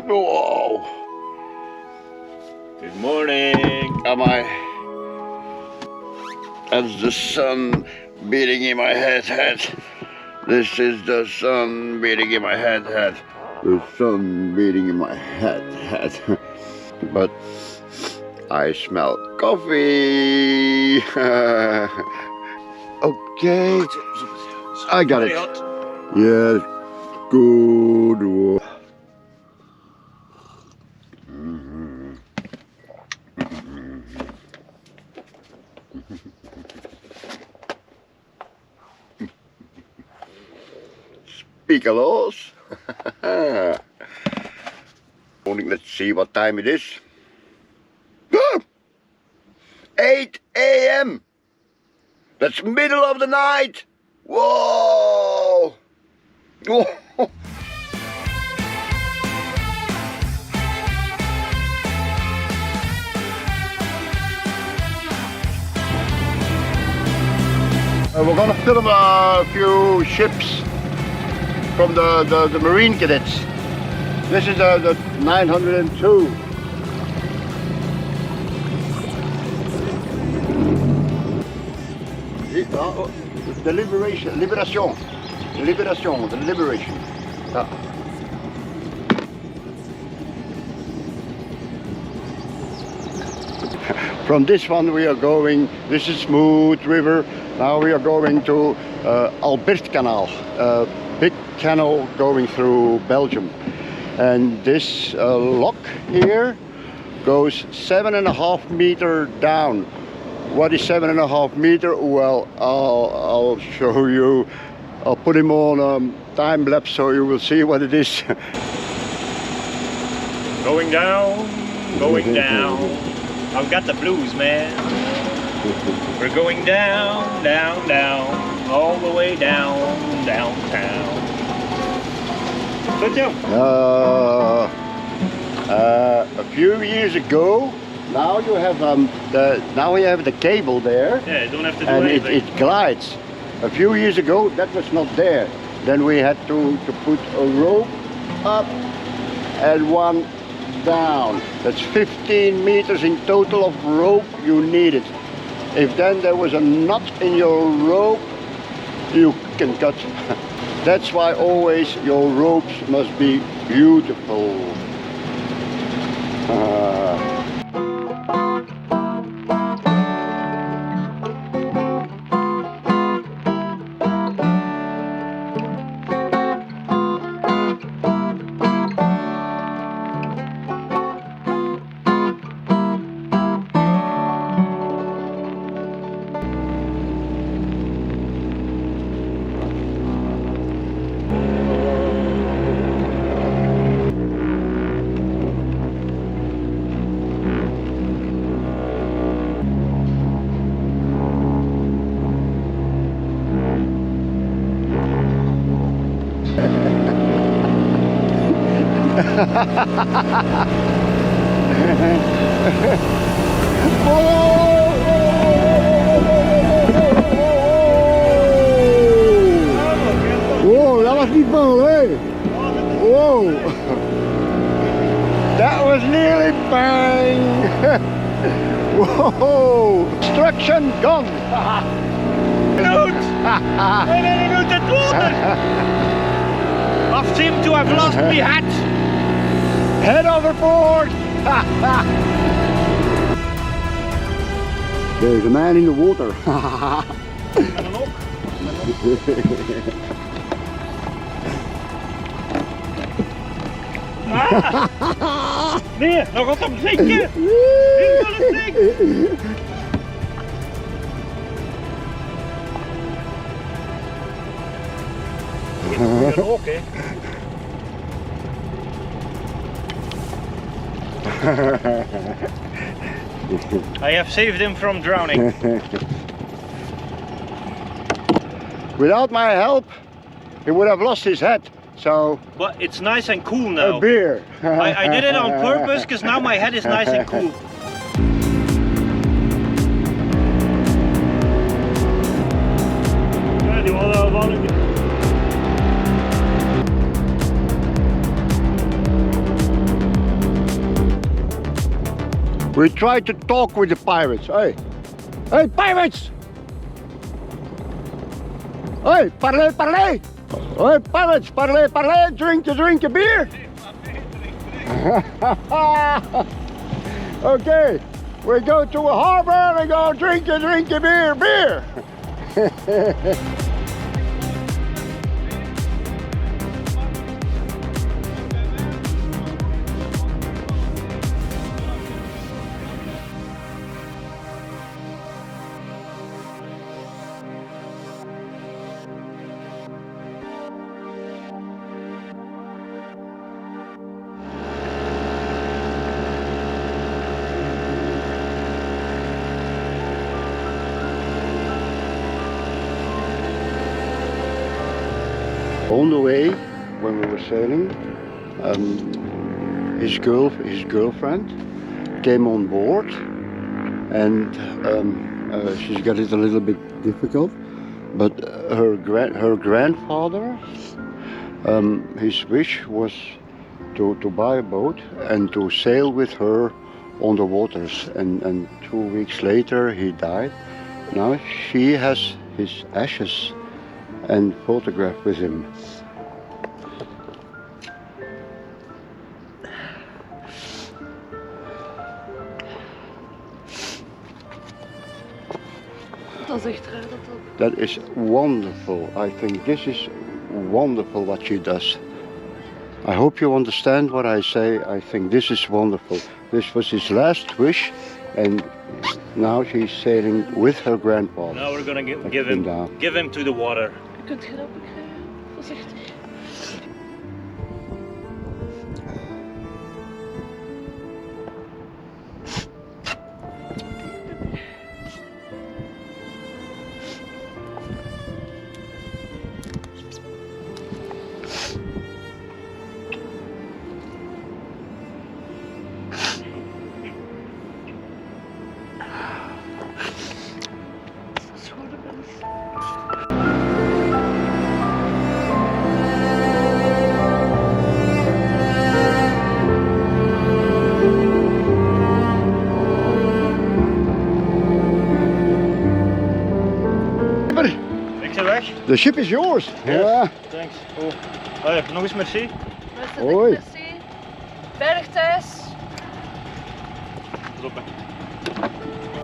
Whoa. Good morning. Am I? That's the sun beating in my head. This is the sun beating in my head. The sun beating in my head. But I smell coffee. Okay. I got it. Yes. Good. Speakalos. Let's see what time it is. 8 a.m. That's middle of the night. Whoa. Whoa. We're gonna film a few ships from the Marine Cadets. This is the 902. The liberation. Yeah. From this one we are going, this is smooth river. Now we are going to Albert Canal, a big canal going through Belgium. And this lock here goes 7.5 meters down. What is 7.5 meters? Well, I'll show you. I'll put him on time lapse so you will see what it is. Going down, going down. I've got the blues, man. We're going down, down, down, all the way down, downtown. Good job. A few years ago, now you have the cable there. Yeah, you don't have to do and anything. it glides. A few years ago, that was not there. Then we had to put a rope up and one down. That's 15 meters in total of rope you needed. If then there was a knot in your rope, you can cut. That's why always your ropes must be beautiful. Wow, dat was niet vol, hè? Wow. That was nearly bang. Whoa. Construction gone. Noot! Nee, noot het water! I seem to have lost my hat. Head overboard. There's a man in the water. En dan ook. Nee, dan gaat hem zinken! Die gaat hem zinken! Ja, ook, hè? I have saved him from drowning. Without my help, he would have lost his head. So, But it's nice and cool now. a beer. I did it on purpose because now my head is nice and cool. Ja, die hadden We try to talk with the pirates. Hey, hey, pirates! Hey, parlez, parlez! Hey, pirates, parlez, parlez! Drink a beer! Okay, we go to a harbor and we go drink a beer! On the way, when we were sailing, his girlfriend came on board, and she's got it a little bit difficult. But her grandfather, his wish was to buy a boat and to sail with her on the waters. And 2 weeks later, he died. Now she has his ashes and photograph with him. That is wonderful. I think this is wonderful what she does. I hope you understand what I say. I think this is wonderful. This was his last wish, and now she's sailing with her grandfather. Now we're gonna give him to the water. Je kunt grappig voorzichtig. The ship is yours. Yes. Yeah. Thanks. Oh. Hey, nog eens merci. Hoi. Merci. Veilig thuis. Tot op.